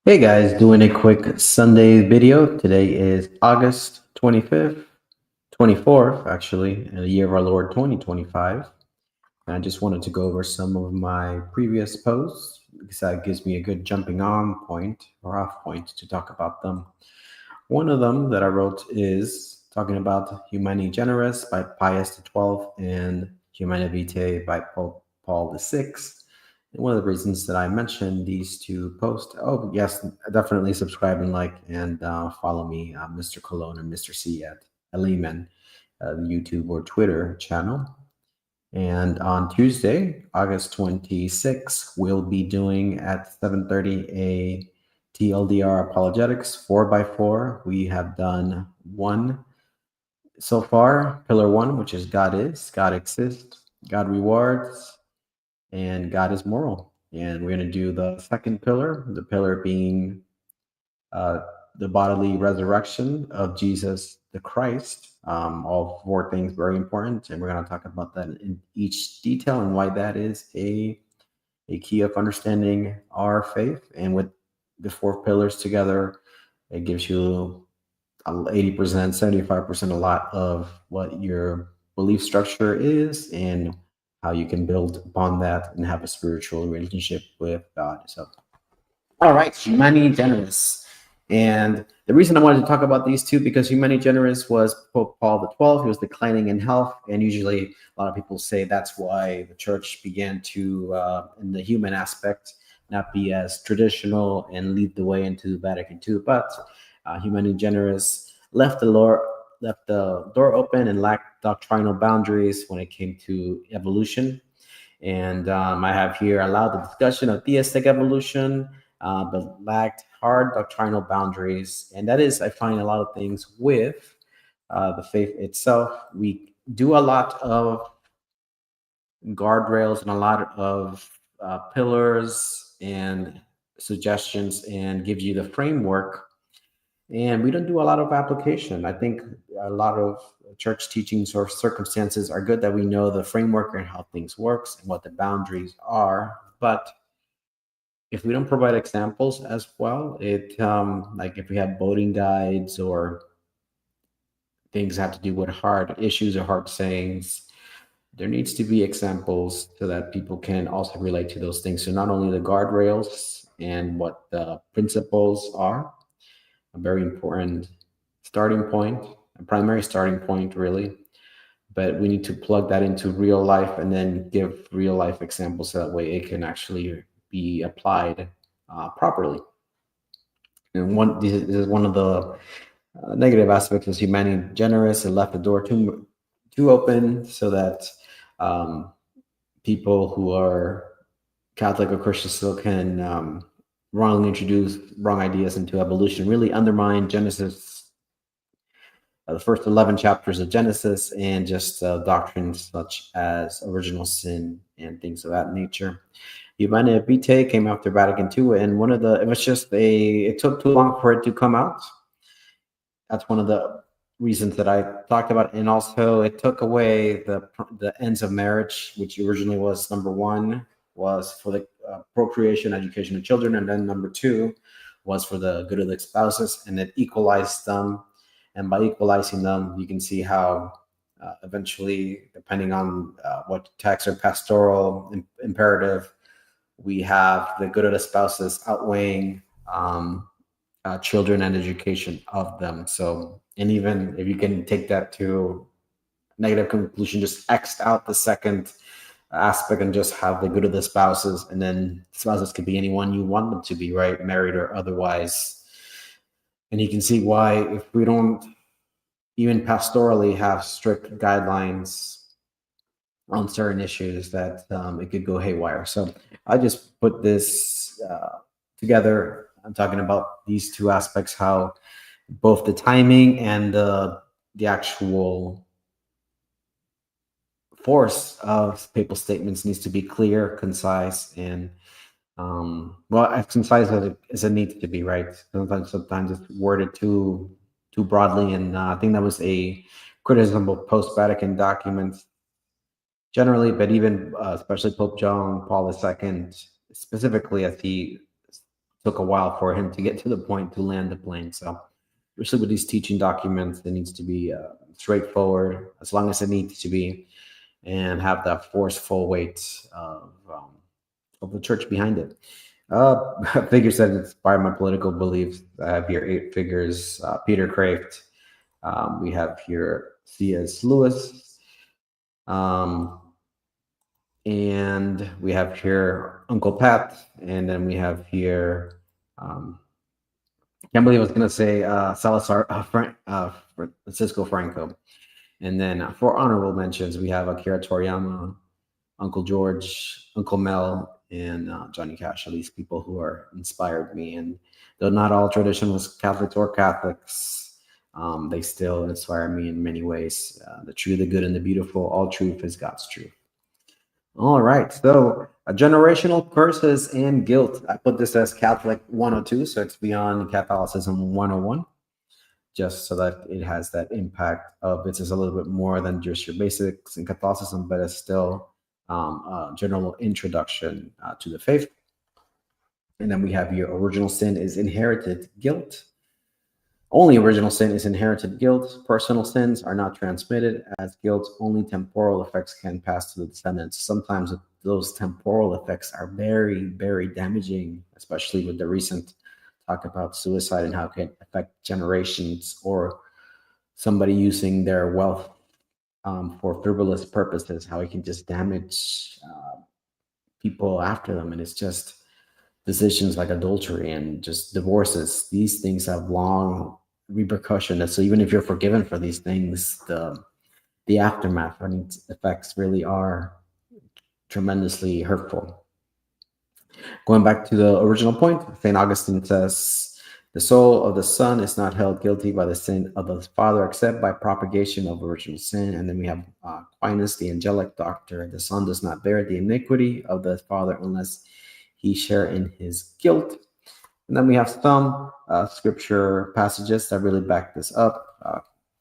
Hey guys, doing a quick Sunday video. Today is August 25th, 24th, actually, in the year of our Lord 2025. And I just wanted to go over some of my previous posts because that gives me a good jumping on point or off point to talk about them. One of them that I wrote is talking about Humani Generis by Pius XII and Humani Vitae by Pope Paul VI. And one of the reasons that I mentioned these two posts, oh, yes, definitely subscribe and like and follow me, Mr. Cologne and Mr. C at Aliman, the YouTube or Twitter channel. And on Tuesday, August 26th, we'll be doing at 7:30 a TLDR Apologetics 4x4. We have done one so far, Pillar 1, which is God is, God exists, God rewards, and God is moral. And we're going to do the second pillar, the pillar being uh, the bodily resurrection of Jesus the Christ. All four things very important, and we're going to talk about that in each detail and why that is a key of understanding our faith. And with the four pillars together, it gives you 80%, 75%, a lot of what your belief structure is and how you can build upon that and have a spiritual relationship with God. So all right, Humani Generis. And the reason I wanted to talk about these two because Humani Generis was Pope Paul XII. He was declining in health, and usually a lot of people say that's why the church began to, in the human aspect, not be as traditional and lead the way into Vatican II. But Humani Generis left the door open and lacked doctrinal boundaries when it came to evolution. And I have here allowed the discussion of theistic evolution, but lacked hard doctrinal boundaries. And that is, I find a lot of things with the faith itself. We do a lot of guardrails and a lot of pillars and suggestions and give you the framework. And we don't do a lot of application. I think a lot of church teachings or circumstances are good that we know the framework and how things works and what the boundaries are. But if we don't provide examples as well, it like if we have voting guides or things have to do with hard issues or hard sayings, there needs to be examples so that people can also relate to those things. So not only the guardrails and what the principles are, a very important starting point, a primary starting point, really. But we need to plug that into real life and then give real life examples so that way it can actually be applied properly. And this is one of the negative aspects is humanity generous and left the door too open so that um, people who are Catholic or Christian still can wrongly introduce wrong ideas into evolution, really undermine Genesis, the first 11 chapters of Genesis, and just doctrines such as original sin and things of that nature. Humanae Vitae came after Vatican II, and it was just it took too long for it to come out. That's one of the reasons that I talked about, and also it took away the ends of marriage, which originally was number one was for the procreation, education of children, and then number two was for the good of the spouses, and it equalized them. And by equalizing them, you can see how eventually, depending on what text or pastoral imperative, we have the good of the spouses outweighing children and education of them. So, and even if you can take that to negative conclusion, just X out the second aspect and just have the good of the spouses, and then spouses could be anyone you want them to be, right? Married or otherwise. And you can see why if we don't even pastorally have strict guidelines on certain issues that it could go haywire. So I just put this together. I'm talking about these two aspects, how both the timing and the actual force of papal statements needs to be clear, concise, and well, as concise as it needs to be, right? Sometimes it's worded too broadly, and I think that was a criticism of post-Vatican documents generally, but even especially Pope John Paul II, specifically as he took a while for him to get to the point to land the plane. So, especially with these teaching documents, it needs to be straightforward as long as it needs to be, and have that forceful weight of the church behind it. Figures that inspire my political beliefs. I have here eight figures. Peter Kraft. We have here C.S. Lewis. Um, and we have here Uncle Pat. And then we have here, can't believe I was going to say Salazar, Francisco Franco. And then for honorable mentions, we have Akira Toriyama, Uncle George, Uncle Mel, and Johnny Cash. Are these people who are inspired me. And though not all traditionalists, Catholics or Catholics, they still inspire me in many ways. The true, the good, and the beautiful. All truth is God's truth. All right. So, generational curses and guilt. I put this as Catholic 102, so it's beyond Catholicism 101, just so that it has that impact of it's just a little bit more than just your basics in Catholicism, but it's still a general introduction to the faith. And then we have your original sin is inherited guilt. Only original sin is inherited guilt. Personal sins are not transmitted as guilt. Only temporal effects can pass to the descendants. Sometimes those temporal effects are very, very damaging, especially with the recent talk about suicide and how it can affect generations, or somebody using their wealth for frivolous purposes, how it can just damage people after them. And it's just decisions like adultery and just divorces. These things have long repercussions. So even if you're forgiven for these things, the aftermath and its effects really are tremendously hurtful. Going back to the original point, St. Augustine says, the soul of the son is not held guilty by the sin of the father except by propagation of original sin. And then we have Aquinas, the angelic doctor. The son does not bear the iniquity of the father unless he share in his guilt. And then we have some scripture passages that really back this up.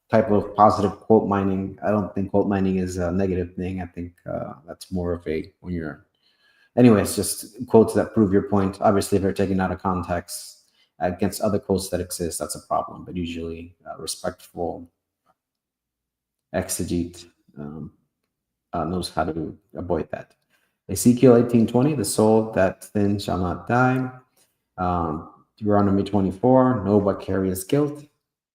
Type of positive quote mining. I don't think quote mining is a negative thing. I think that's more of a when you're, anyways, just quotes that prove your point. Obviously, if they're taken out of context against other quotes that exist, that's a problem. But usually, respectful exegete knows how to avoid that. Ezekiel 18:20, the soul that sins shall not die. Deuteronomy 24, no but carries guilt.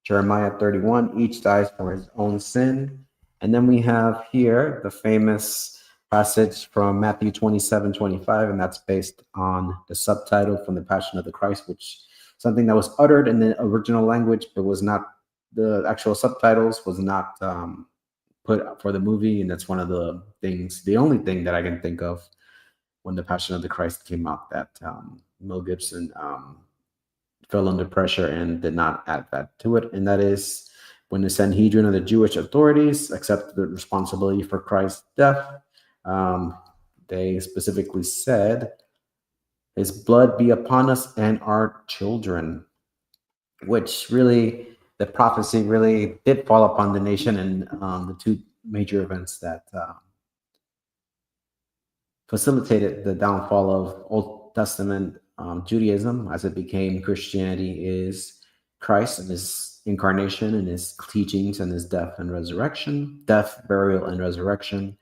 Jeremiah 31, each dies for his own sin. And then we have here the famous passage from Matthew 27:25, and that's based on the subtitle from the Passion of the Christ, which something that was uttered in the original language, but was not, the actual subtitles was not put for the movie. And that's one of the things, the only thing that I can think of when the Passion of the Christ came out, that Mel Gibson fell under pressure and did not add that to it. And that is when the Sanhedrin of the Jewish authorities accepted the responsibility for Christ's death. They specifically said, his blood be upon us and our children, which really, the prophecy really did fall upon the nation. And the two major events that facilitated the downfall of Old Testament Judaism as it became Christianity is Christ and his incarnation and his teachings and his death and resurrection, death, burial, and resurrection.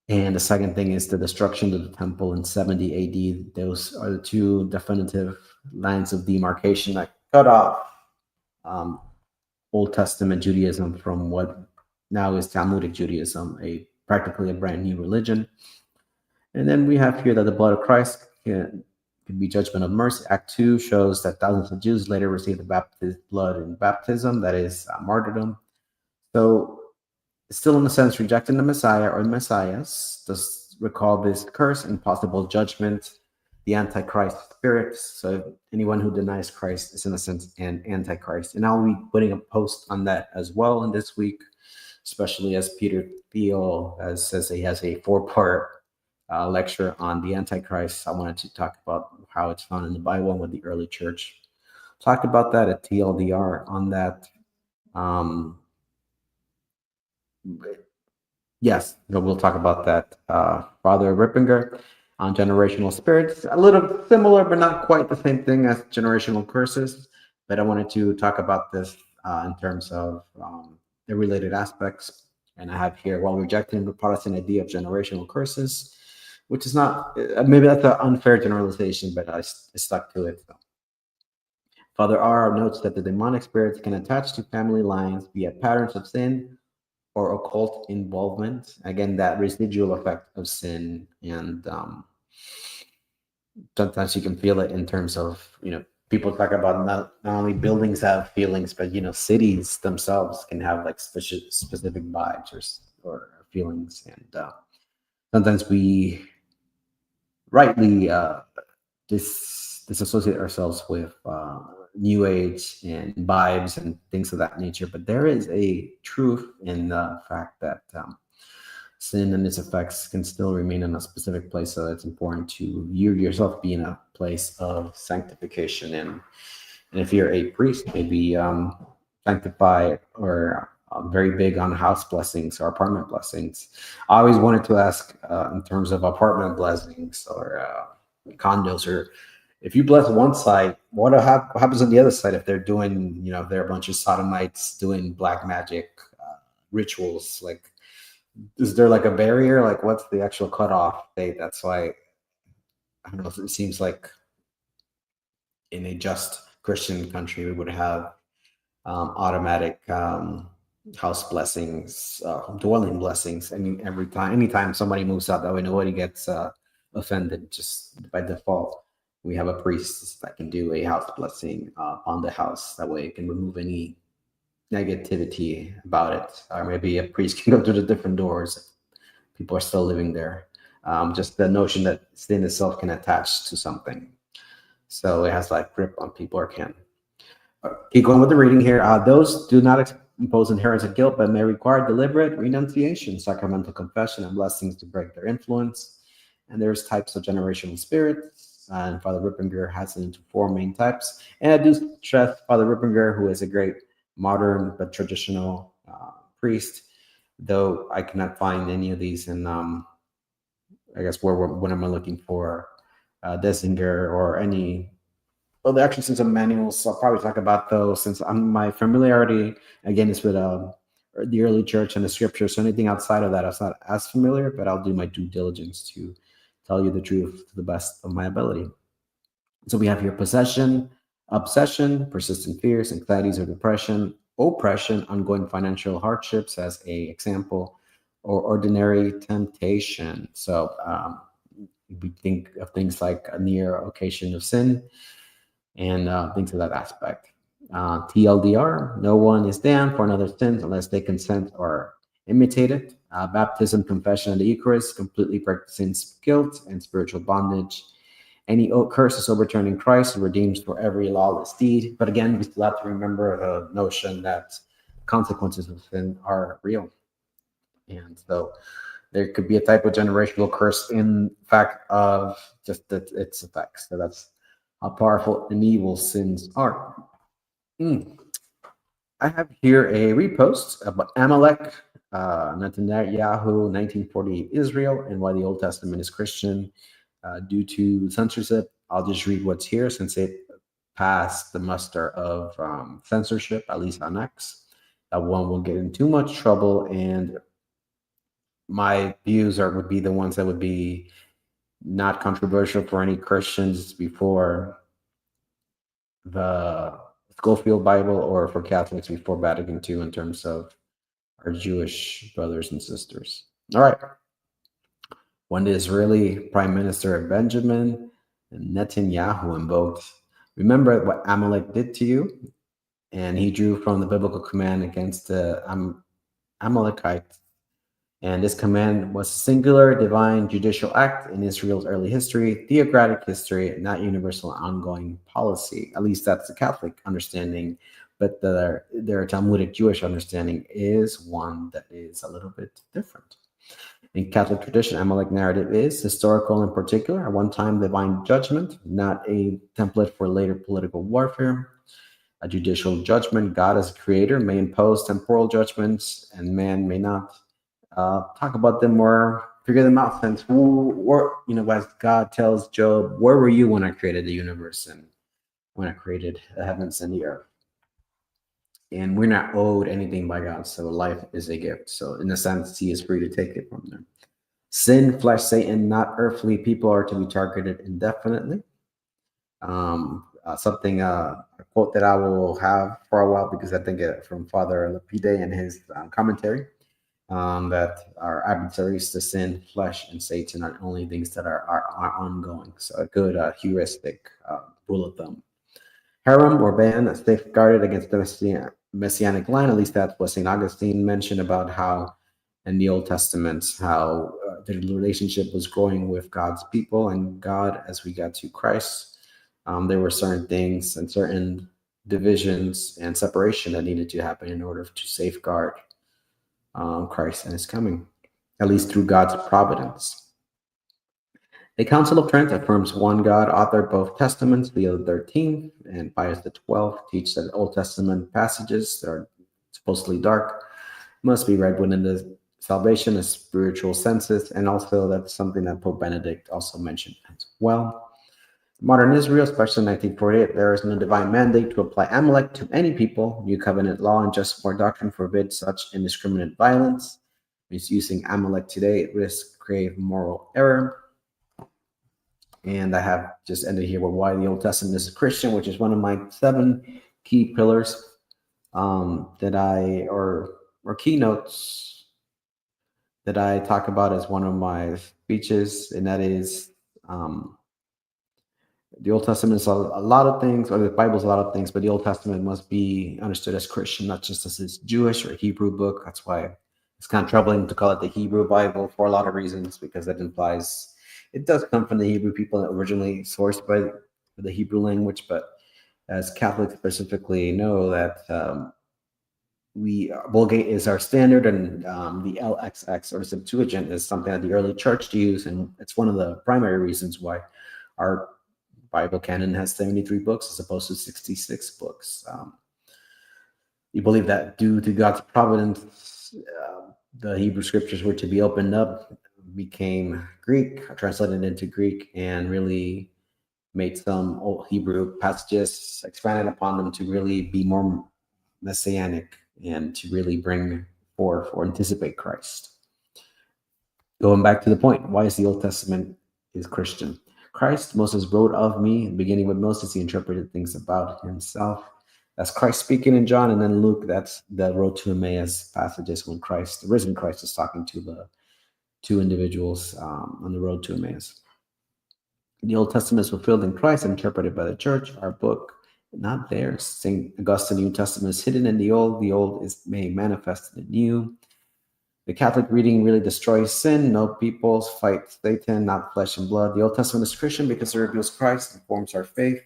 And the second thing is the destruction of the temple in 70 AD. Those are the two definitive lines of demarcation that cut off Old Testament Judaism from what now is Talmudic Judaism, practically a brand new religion. And then we have here that the blood of Christ can be judgment of mercy. Act 2 shows that thousands of Jews later received the blood in baptism, that is martyrdom. So still in a sense rejecting the Messiah or the Messiahs, does recall this curse and possible judgment, the Antichrist spirit. So anyone who denies Christ is in a sense an Antichrist. And I'll be putting a post on that as well in this week, especially as Peter Thiel says he has a 4-part lecture on the Antichrist. I wanted to talk about how it's found in the Bible and what the early church talked about that at TLDR on that. Yes, we'll talk about that. Father Rippinger. on generational spirits. A little similar, but not quite the same thing as generational curses. But I wanted to talk about this in terms of the related aspects. And I have here, while rejecting the Protestant idea of generational curses, which is not, maybe that's an unfair generalization, but I stuck to it. So. Father R notes that the demonic spirits can attach to family lines via patterns of sin or occult involvement. Again, that residual effect of sin, and sometimes you can feel it in terms of, people talk about not only buildings have feelings, but cities themselves can have like specific vibes or feelings, and sometimes we rightly disassociate ourselves with new age and vibes and things of that nature. But there is a truth in the fact that sin and its effects can still remain in a specific place. So it's important to you yourself be in a place of sanctification. And if you're a priest, maybe sanctify or very big on house blessings or apartment blessings. I always wanted to ask in terms of apartment blessings or condos, or if you bless one side, what happens on the other side if they're doing, if they're a bunch of sodomites doing black magic rituals? Like, is there like a barrier? Like, what's the actual cutoff date? That's why I don't know. It seems like in a just Christian country, we would have automatic house blessings, dwelling blessings. I mean, anytime somebody moves out, that way nobody gets offended. Just by default, we have a priest that can do a house blessing on the house. That way, it can remove any negativity about it. Or maybe a priest can go through the different doors if people are still living there. Just the notion that sin itself can attach to something, so it has like grip on people, or can. Keep going with the reading here. Those do not impose inherence of guilt, but may require deliberate renunciation, sacramental confession, and blessings to break their influence. And there's types of generational spirits, and Father Rippinger has it into 4 main types. And I do stress Father Rippinger, who is a great modern but traditional priest, though I cannot find any of these in, I guess, when I'm looking for Dessinger or any. Well, there actually some manuals. So I'll probably talk about those, since my familiarity again is with the early church and the scriptures. So anything outside of that, I'm not as familiar, but I'll do my due diligence to tell you the truth to the best of my ability. So we have here possession, obsession, persistent fears, anxieties or depression, oppression, ongoing financial hardships as a example, or ordinary temptation. So we think of things like a near occasion of sin, and things of that aspect. TLDR, no one is damned for another's sins unless they consent or imitate it. Baptism, confession, and the Eucharist, completely practicing guilt and spiritual bondage. Any curse is overturned in Christ and redeems for every lawless deed. But again, we still have to remember the notion that consequences of sin are real. And so there could be a type of generational curse in fact of just its effects. So that's how powerful and evil sins are. I have here a repost about Amalek, Netanyahu, 1948 Israel, and why the Old Testament is Christian. Due to censorship, I'll just read what's here since it passed the muster of censorship, at least on X. That one will get in too much trouble, and my views would be the ones that would be not controversial for any Christians before the Schofield Bible, or for Catholics before Vatican II, in terms of our Jewish brothers and sisters. All right. When the Israeli Prime Minister Benjamin Netanyahu invoked, remember what Amalek did to you, and he drew from the biblical command against the Amalekites. And this command was a singular divine judicial act in Israel's early history, theocratic history, not universal ongoing policy. At least that's the Catholic understanding. But their Talmudic Jewish understanding is one that is a little bit different. In Catholic tradition, Amalek narrative is historical in particular, a one-time divine judgment, not a template for later political warfare. A judicial judgment, God as a creator may impose temporal judgments, and man may not. Talk about them more figure them out since as God tells Job, where were you when I created the universe and when I created the heavens and the earth? And we're not owed anything by God, so life is a gift. So in a sense, He is free to take it from there. Sin, flesh, Satan, not earthly people are to be targeted indefinitely. A quote that I will have for a while because I think it from Father Lapide in his commentary, that our adversaries to sin, flesh, and Satan are only things that are ongoing. So a good heuristic rule of thumb. Harem or ban safeguarded against the messianic line. At least that's what St. Augustine mentioned about how in the Old Testament, how the relationship was growing with God's people and God as we got to Christ. There were certain things and certain divisions and separation that needed to happen in order to safeguard Christ and His coming, at least through God's providence. The Council of Trent affirms one God authored both Testaments. Leo XIII and Pius XII teach that Old Testament passages that are supposedly dark must be read within the salvation of spiritual senses, and also that's something that Pope Benedict also mentioned as well. Modern Israel, especially in 1948, there is no divine mandate to apply Amalek to any people. New Covenant law and just war doctrine forbid such indiscriminate violence. Misusing Amalek today risks grave moral error. And I have just ended here with why the Old Testament is Christian, which is one of my 7 key pillars or keynotes that I talk about as one of my speeches, and that is the Old Testament is a lot of things, or the Bible is a lot of things, but the Old Testament must be understood as Christian, not just as this Jewish or Hebrew book. That's why it's kind of troubling to call it the Hebrew Bible for a lot of reasons, because that implies it does come from the Hebrew people originally sourced by the Hebrew language. But as Catholics specifically know that Vulgate is our standard, and the LXX or Septuagint is something that the early church used, and it's one of the primary reasons why our Bible canon has 73 books as opposed to 66 books. We believe that due to God's providence, the Hebrew scriptures were to be opened up, became Greek, translated into Greek, and really made some old Hebrew passages, expanded upon them to really be more messianic and to really bring forth or anticipate Christ. Going back to the point, why is the Old Testament is Christian? Christ, Moses wrote of me, beginning with Moses, he interpreted things about himself. That's Christ speaking in John, and then Luke, that's the road to Emmaus passages when Christ, the risen Christ, is talking to the 2 individuals on the road to Emmaus. The Old Testament is fulfilled in Christ, interpreted by the church. Our book, not theirs. St. Augustine, New Testament is hidden in the old is made manifest in the new. The Catholic reading really destroys sin. No peoples fight Satan, not flesh and blood. The Old Testament is Christian because it reveals Christ and forms our faith.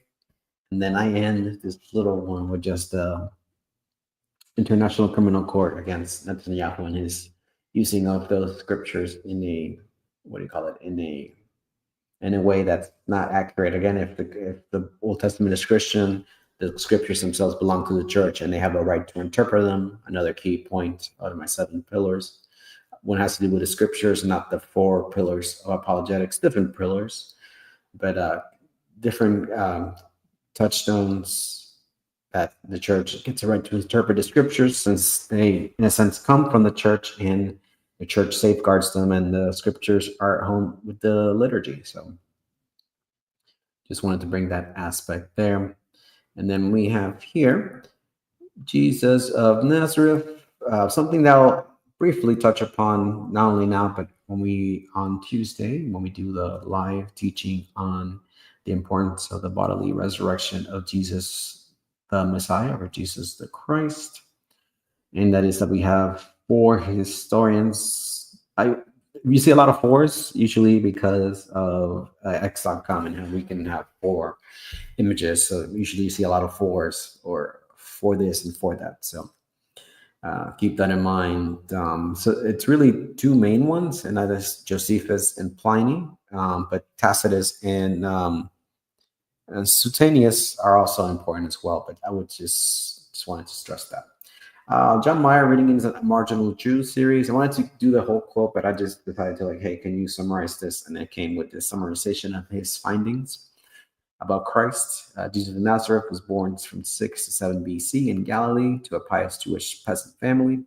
And then I end this little one with just International Criminal Court against Netanyahu and his using of those scriptures in a in a way that's not accurate. Again, if the Old Testament is Christian, the scriptures themselves belong to the church, and they have a right to interpret them. Another key point out of my 7 pillars. One has to do with the scriptures, not the 4 pillars of apologetics. Different pillars, but different touchstones that the church gets a right to interpret the scriptures, since they, in a sense, come from the church, and the church safeguards them, and the scriptures are at home with the liturgy. So just wanted to bring that aspect there. And then we have here Jesus of Nazareth, something that I'll briefly touch upon, not only now, but on Tuesday, when we do the live teaching on the importance of the bodily resurrection of Jesus, the Messiah, or Jesus the Christ. And that is that we have 4 historians. You see a lot of 4s usually because of X.com, and how we can have 4 images. So usually you see a lot of 4s, or for this and for that. So keep that in mind. So it's really 2 main ones, and that is Josephus and Pliny, but Tacitus and Suetonius are also important as well. But I would just wanted to stress that. John Meyer, Readings of Marginal Jews series. I wanted to do the whole quote, but I just decided to hey, can you summarize this? And it came with this summarization of his findings about Christ. Jesus of Nazareth was born from 6 to 7 BC in Galilee to a pious Jewish peasant family,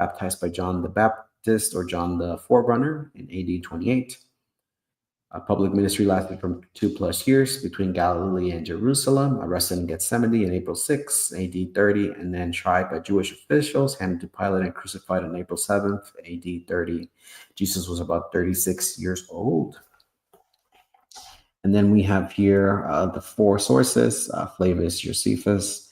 baptized by John the Baptist or John the Forerunner in AD 28. Public ministry lasted from 2+ years between Galilee and Jerusalem, arrested in Gethsemane in April 6, AD 30, and then tried by Jewish officials, handed to Pilate, and crucified on April 7th, AD 30. Jesus was about 36 years old. And then we have here the 4 sources, Flavius Josephus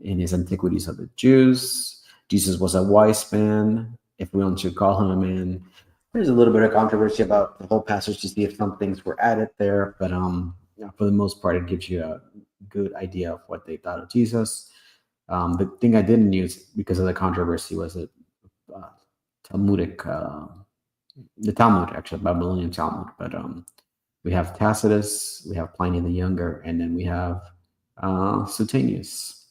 in his Antiquities of the Jews. Jesus was a wise man, if we want to call him a man. There's a little bit of controversy about the whole passage to see if some things were added there, but for the most part, it gives you a good idea of what they thought of Jesus. The thing I didn't use because of the controversy was the Talmudic, the Talmud, actually, Babylonian Talmud. But we have Tacitus, we have Pliny the Younger, and then we have Suetonius.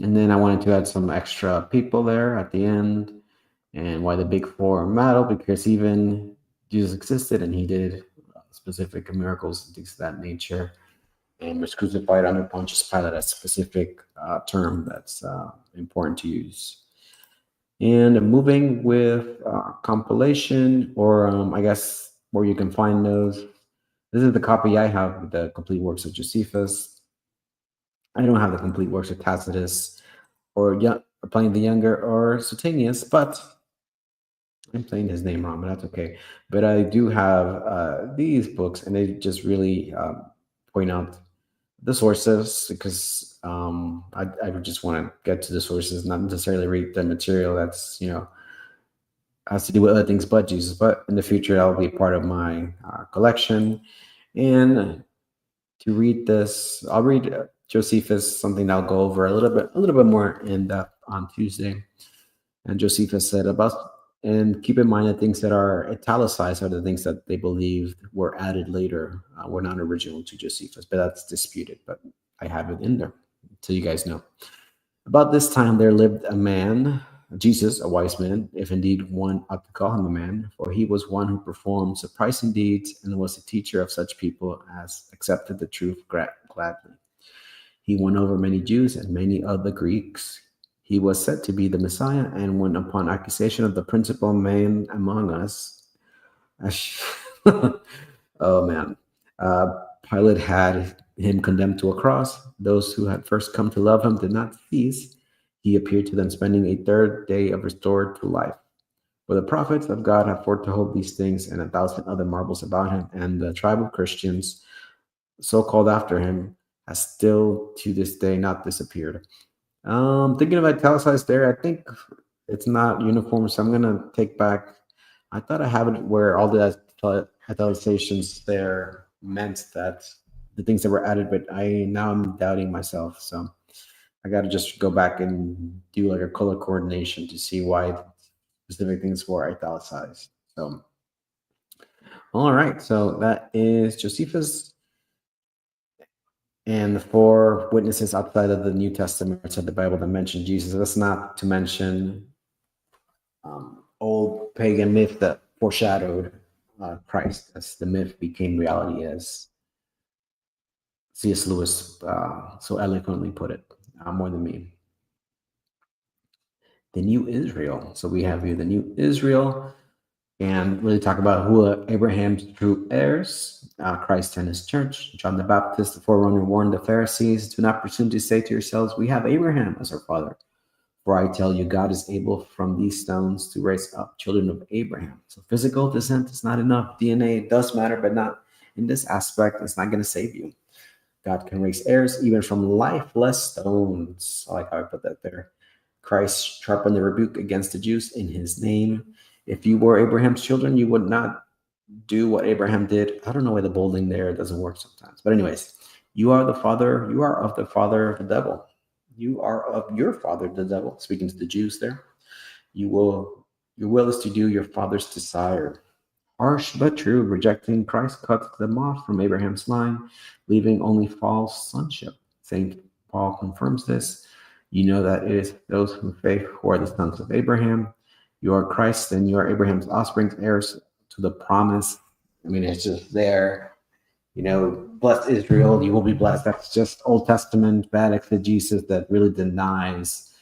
And then I wanted to add some extra people there at the end. And why the big 4 matter, because even Jesus existed and he did specific miracles and things of that nature, and was crucified under Pontius Pilate, a specific term that's important to use. And moving with compilation, or I guess where you can find those. This is the copy I have with the complete works of Josephus. I don't have the complete works of Tacitus or Pliny the Younger or Suetonius, but I'm saying his name wrong, but that's okay. But I do have these books, and they just really point out the sources, because I just want to get to the sources, not necessarily read the material that's has to do with other things but Jesus. But in the future, that'll be part of my collection. And to read this, I'll read Josephus, something I'll go over a little bit more in depth on Tuesday. And Josephus said and keep in mind that things that are italicized are the things that they believed were added later, were not original to Josephus, but that's disputed. But I have it in there, so you guys know. About this time there lived a man, Jesus, a wise man, if indeed one ought to call him a man, for he was one who performed surprising deeds and was a teacher of such people as accepted the truth gladly. He won over many Jews and many of the Greeks. He was said to be the Messiah, and when upon accusation of the principal man among us, oh man, Pilate had him condemned to a cross. Those who had first come to love him did not cease. He appeared to them, spending a 3rd day of restored to life. For the prophets of God have foretold these things, and 1,000 other marvels about him, and the tribe of Christians, so called after him, has still to this day not disappeared. Thinking of italicized there, I think it's not uniform, so I'm gonna take back. I thought I have it where all the italicizations there meant that the things that were added, but now I'm doubting myself. So I got to just go back and do like a color coordination to see why specific things were italicized. So, all right, so that is Josephus. And the 4 witnesses outside of the New Testament of the Bible that mention Jesus. That's not to mention old pagan myth that foreshadowed Christ, as the myth became reality, as C.S. Lewis so eloquently put it, more than me. The New Israel. So we have here the New Israel, and really talk about who are Abraham's true heirs, Christ and his church. John the Baptist, the forerunner, warned the Pharisees, do not presume to say to yourselves, we have Abraham as our father. For I tell you, God is able from these stones to raise up children of Abraham. So physical descent is not enough. DNA does matter, but not in this aspect. It's not going to save you. God can raise heirs even from lifeless stones. I like how I put that there. Christ sharpened the rebuke against the Jews in his name. If you were Abraham's children, you would not do what Abraham did. I don't know why the bolding there doesn't work sometimes. But anyways, you are of the father of the devil. You are of your father, the devil. Speaking to the Jews there. Your will is to do your father's desire. Harsh but true, rejecting Christ cuts them off from Abraham's line, leaving only false sonship. St. Paul confirms this. You know that it is those who faith who are the sons of Abraham. You are Christ, and you are Abraham's offspring, heirs to the promise. I mean, it's just there. Blessed Israel, you will be blessed. That's just Old Testament bad exegesis that really denies.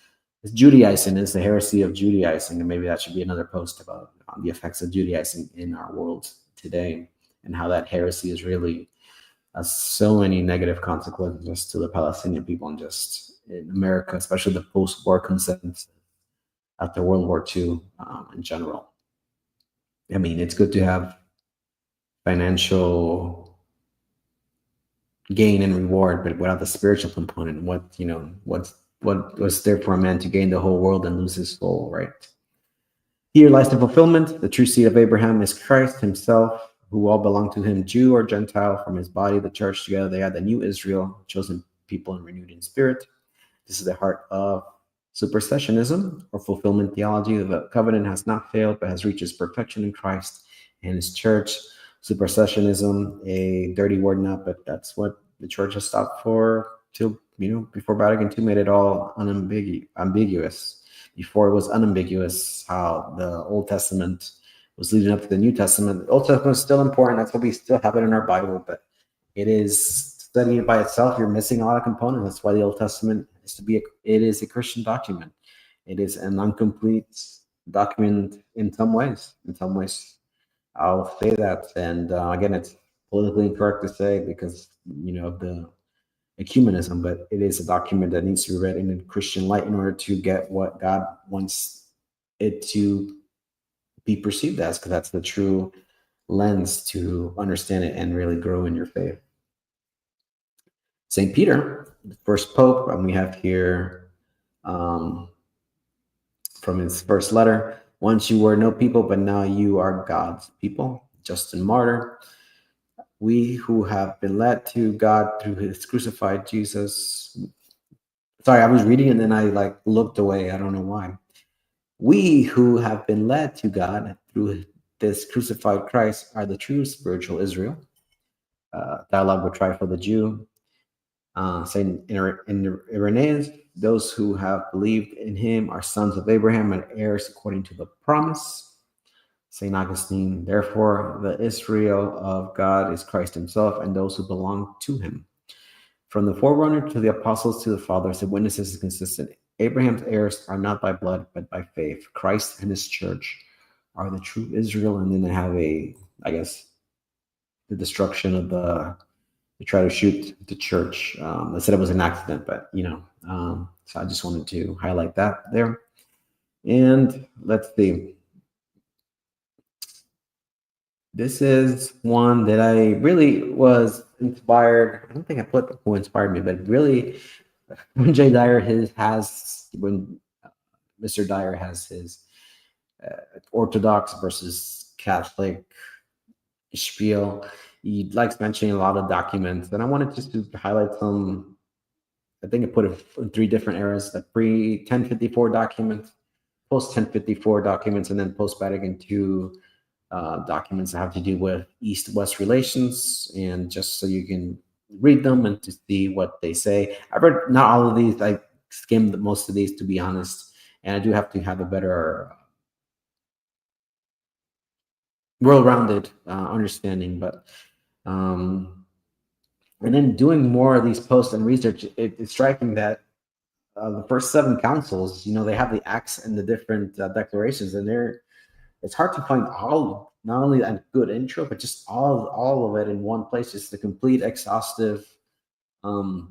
It's Judaizing. It's the heresy of Judaizing, and maybe that should be another post about the effects of Judaizing in our world today, and how that heresy is really has so many negative consequences to the Palestinian people and just in America, especially the post-war consensus after World War II in general. I mean, it's good to have financial gain and reward, but without the spiritual component, what was there for a man to gain the whole world and lose his soul, right? Here lies the fulfillment. The true seed of Abraham is Christ himself, who all belong to him, Jew or Gentile. From his body, the church together, they are the new Israel, chosen people and renewed in spirit. This is the heart of supersessionism or fulfillment theology. The covenant has not failed, but has reached its perfection in Christ and his church. Supersessionism, a dirty word now, but that's what the church has stopped for till, before Vatican II made it all ambiguous. Before it was unambiguous how the Old Testament was leading up to the New Testament. The Old Testament is still important. That's what we still have it in our Bible, but it is studying it by itself. You're missing a lot of components. That's why the Old Testament it is a Christian document. It is an incomplete document in some ways. In some ways, I'll say that. And again, it's politically incorrect to say because, of the ecumenism, but it is a document that needs to be read in a Christian light in order to get what God wants it to be perceived as, because that's the true lens to understand it and really grow in your faith. St. Peter, the first pope, and we have here from his first letter, once you were no people, but now you are God's people. Justin Martyr, we who have been led to God through his crucified Jesus. Sorry, I was reading and then I looked away. I don't know why. We who have been led to God through this crucified Christ are the true spiritual Israel. Dialogue with Trypho the Jew. Saying in Irenaeus, those who have believed in him are sons of Abraham and heirs according to the promise. St. Augustine, therefore, the Israel of God is Christ himself and those who belong to him. From the forerunner to the apostles to the fathers, the witnesses is consistent. Abraham's heirs are not by blood, but by faith. Christ and his church are the true Israel. And then they have the destruction of they try to shoot the church. They said it was an accident, but so I just wanted to highlight that there. And let's see. This is one that I really was inspired. I don't think I put who inspired me, but really when Mr. Dyer has his Orthodox versus Catholic spiel, he likes mentioning a lot of documents, and I wanted just to highlight some. I think I put it in 3 different eras: the pre-1054 documents, post-1054 documents, and then post-Vatican II documents that have to do with East-West relations, and just so you can read them and to see what they say. I've read not all of these. I skimmed most of these, to be honest, and I do have to have a better well-rounded understanding. But and then doing more of these posts and research, it's striking that the first 7 councils, they have the acts and the different declarations, and it's hard to find all, not only a good intro, but just all of it in one place, just the complete exhaustive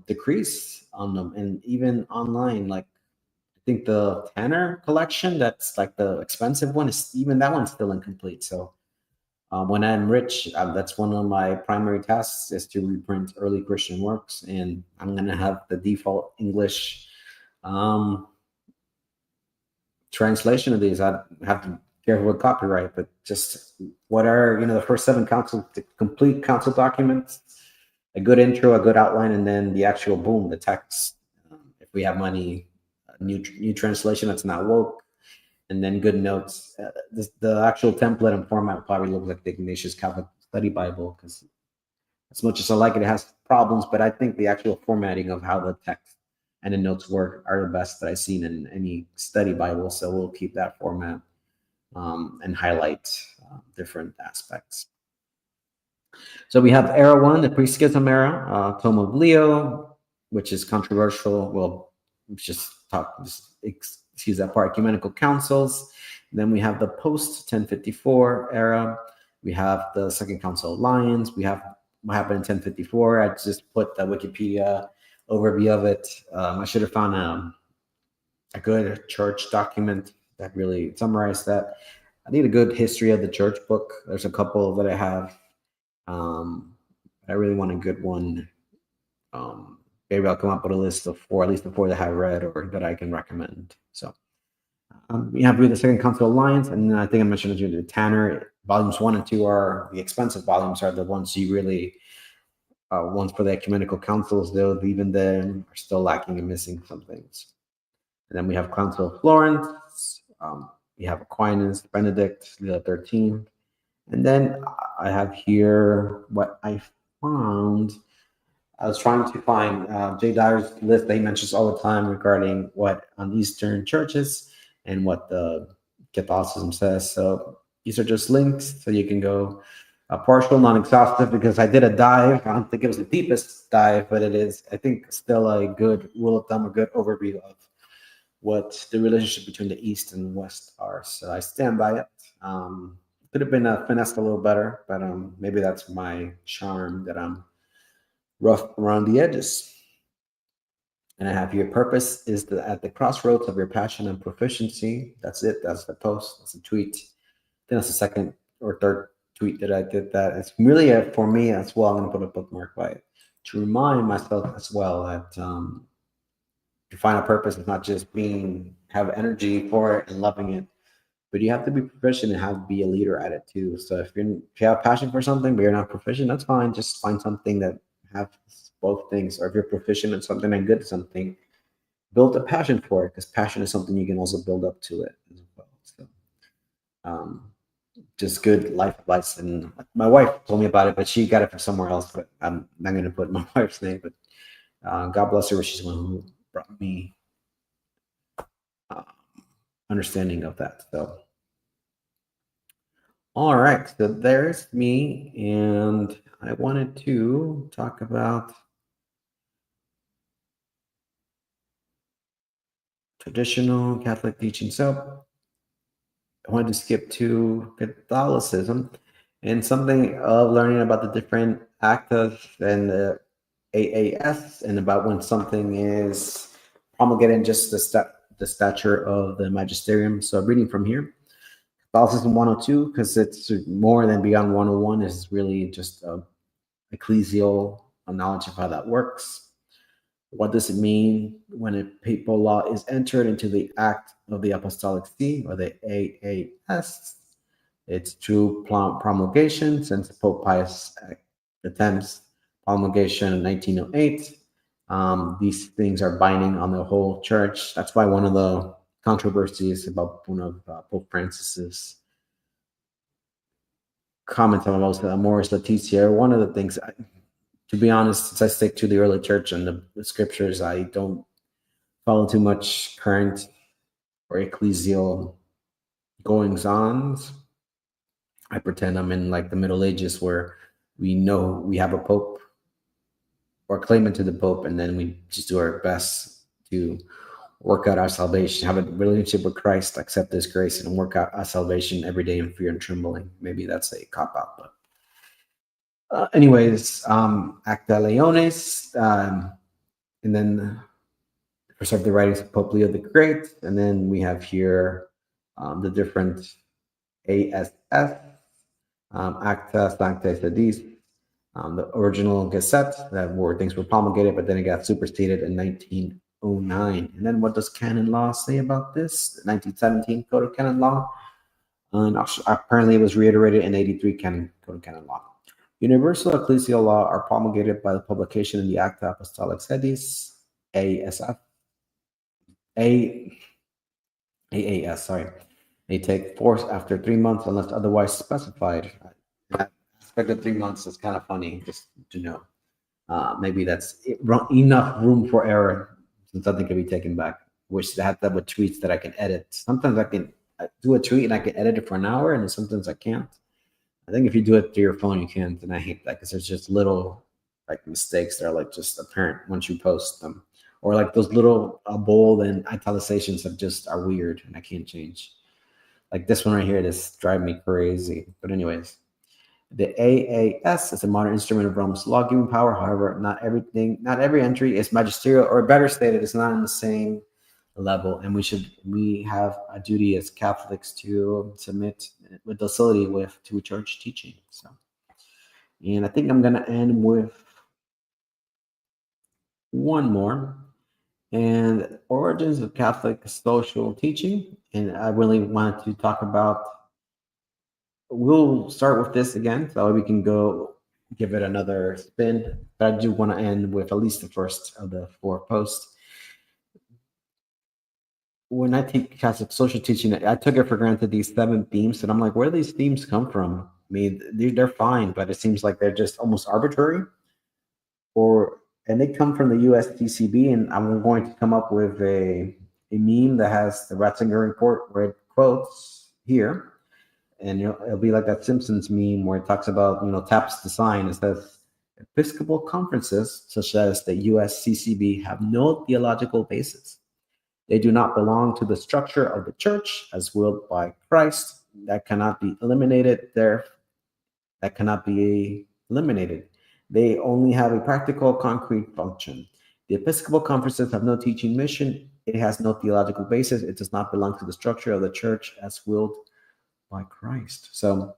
decrees on them. And even online, I think the Tanner collection, that's the expensive one, that one's still incomplete. So when I'm rich, that's one of my primary tasks is to reprint early Christian works, and I'm going to have the default English translation of these. I have to be careful with copyright, but just what are the first 7 council, the complete council documents, a good intro, a good outline, and then the actual the text. If we have money, new translation that's not woke, and then good notes. The actual template and format probably looks like the Ignatius Catholic Study Bible, because as much as I like it, it has problems, but I think the actual formatting of how the text and the notes work are the best that I've seen in any study Bible. So we'll keep that format and highlight different aspects. So we have era one, the pre-schism era, Tome of Leo, which is controversial. Well, excuse that part, ecumenical councils. And then we have the post 1054 era. We have the Second Council of Lyons. We have what happened in 1054. I just put the Wikipedia overview of it. I should have found a good church document that really summarized that. I need a good history of the church book. There's a couple that I have. I really want a good one. Maybe I'll come up with a list of four, at least the four that I've read or that I can recommend. So we have the Second Council Alliance, and then I think I mentioned the Tanner volumes 1 and 2 are the expensive volumes, are the ones you really ones for the ecumenical councils, though even then are still lacking and missing some things. And then we have Council of Florence. We have Aquinas, Benedict, Leo 13. And then I have here what I found. I was trying to find Jay Dyer's list that he mentions all the time regarding what on Eastern churches and what the Catholicism says. So these are just links, so you can go partial, non-exhaustive, because I did a dive. I don't think it was the deepest dive, but it is, I think, still a good rule of thumb, a good overview of what the relationship between the East and West are. So I stand by it. Could have been finessed a little better, but maybe that's my charm, that I'm rough around the edges. And I have your purpose is at the crossroads of your passion and proficiency. That's it. That's the post. That's a tweet. I think that's the second or third tweet that I did that. It's really for me as well. I'm going to put a bookmark by it to remind myself as well that to find a purpose is not just have energy for it and loving it, but you have to be proficient and be a leader at it too. So if you have passion for something but you're not proficient, that's fine. Just find something that have both things. Or if you're proficient in something and good at something, build a passion for it, because passion is something you can also build up to it as well. So just good life advice. And my wife told me about it, but she got it from somewhere else, but I'm not going to put my wife's name, but God bless her, she's the one who brought me understanding of that. So all right, so there's me, and I wanted to talk about traditional Catholic teaching. So I wanted to skip to Catholicism and something of learning about the different actas and the AAS, and about when something is promulgated, just the stature of the magisterium. So reading from here, Catholicism 102, because it's more than beyond 101. Is really just ecclesial knowledge of how that works. What does it mean when a papal law is entered into the Act of the Apostolic See, or the AAS? It's true promulgation, since Pope Pius X's promulgation in 1908. These things are binding on the whole church. That's why one of the controversies about one of Pope Francis's comments on Amoris Laetitia. One of the things, to be honest, since I stick to the early church and the scriptures, I don't follow too much current or ecclesial goings-ons. I pretend I'm in like the Middle Ages, where we know we have a pope or claimant to the pope, and then we just do our best to work out our salvation, have a relationship with Christ, accept His grace, and work out our salvation every day in fear and trembling. Maybe that's a cop-out, but anyways, Acta Leones, and then preserve the writings of Pope Leo the Great, and then we have here the different ASF, Acta Sanctae Sedis, the original Gazette, where things were promulgated, but then it got superseded in 1909. And then what does canon law say about this? The 1917 Code of Canon Law, and apparently it was reiterated in 83 Code of Canon Law. Universal ecclesial law are promulgated by the publication in the Acta Apostolic Sedis, ASF, AAS, sorry. They take force after 3 months unless otherwise specified. That aspect of 3 months is kind of funny, just to know. Maybe that's enough room for error. nothing can be taken back. Which I have to have with tweets that I can edit. Sometimes I can do a tweet and I can edit it for an hour, and sometimes I can't. I think if you do it through your phone, you can't, and I hate that because there's just little like mistakes that are like just apparent once you post them, or like those little bold and italicizations that just are weird and I can't change. Like this one right here, this drive me crazy. But anyways, the AAS is a modern instrument of Rome's law-giving power. However, not every entry is magisterial, or better stated, it's not on the same level. And we have a duty as Catholics to submit with docility to church teaching. So, and I think I'm gonna end with one more, and origins of Catholic social teaching. And I really wanted to talk about. We'll start with this again, so we can go give it another spin. But I do want to end with at least the first of the 4 posts. When I take Catholic social teaching, I took it for granted these 7 themes, and I'm like, where do these themes come from? I mean, they're fine, but it seems like they're just almost arbitrary, and they come from the USTCB, and I'm going to come up with a meme that has the Ratzinger report where it quotes here. And it'll be like that Simpsons meme where it talks about, taps the sign. It says, Episcopal conferences, such as the USCCB, have no theological basis. They do not belong to the structure of the church as willed by Christ. That cannot be eliminated. They only have a practical, concrete function. The Episcopal conferences have no teaching mission. It has no theological basis. It does not belong to the structure of the church as willed by Christ. So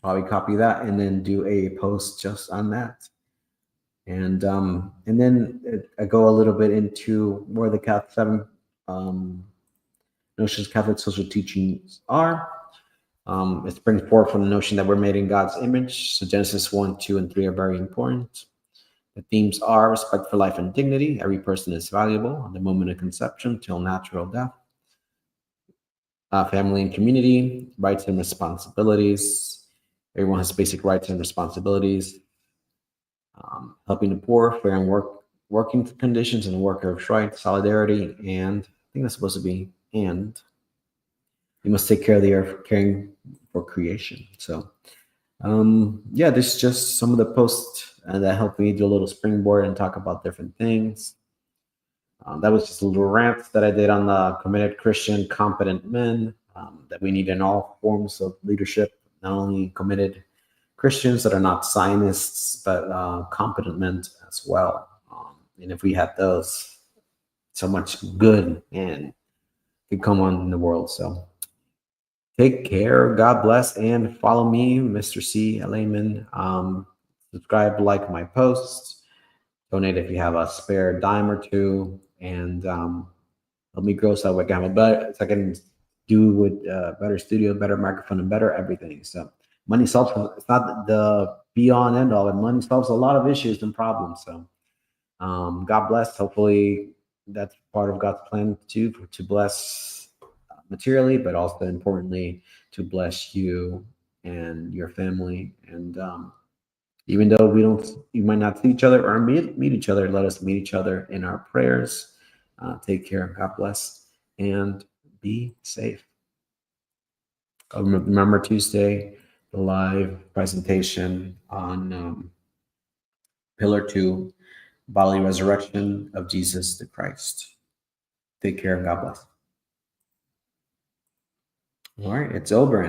probably copy that and then do a post just on that. And then I go a little bit into where the 7 notions Catholic social teachings are. It springs forth from the notion that we're made in God's image. So Genesis 1, 2, and 3 are very important. The themes are respect for life and dignity. Every person is valuable from the moment of conception till natural death. Family and community, rights and responsibilities. Everyone has basic rights and responsibilities. Helping the poor, fair and working conditions and workers' rights, solidarity, and I think that's supposed to be and. You must take care of the earth, caring for creation. So, this is just some of the posts that helped me do a little springboard and talk about different things. That was just a little rant that I did on the committed Christian, competent men that we need in all forms of leadership, not only committed Christians that are not Zionists, but competent men as well. And if we had those, so much good and could come on in the world. So take care. God bless, and follow me, Mr. C. Layman. Subscribe, like my posts, donate if you have a spare dime or two, and help me grow so I can do with better studio, better microphone, and better everything. So money solves. It's not the be all and end all, but money solves a lot of issues and problems. So God bless. Hopefully that's part of God's plan too, to bless materially, but also importantly to bless you and your family. And even though you might not see each other or meet each other, let us meet each other in our prayers. Take care. God bless, and be safe. Remember Tuesday, the live presentation on Pillar 2, bodily resurrection of Jesus the Christ. Take care and God bless. All right, it's over.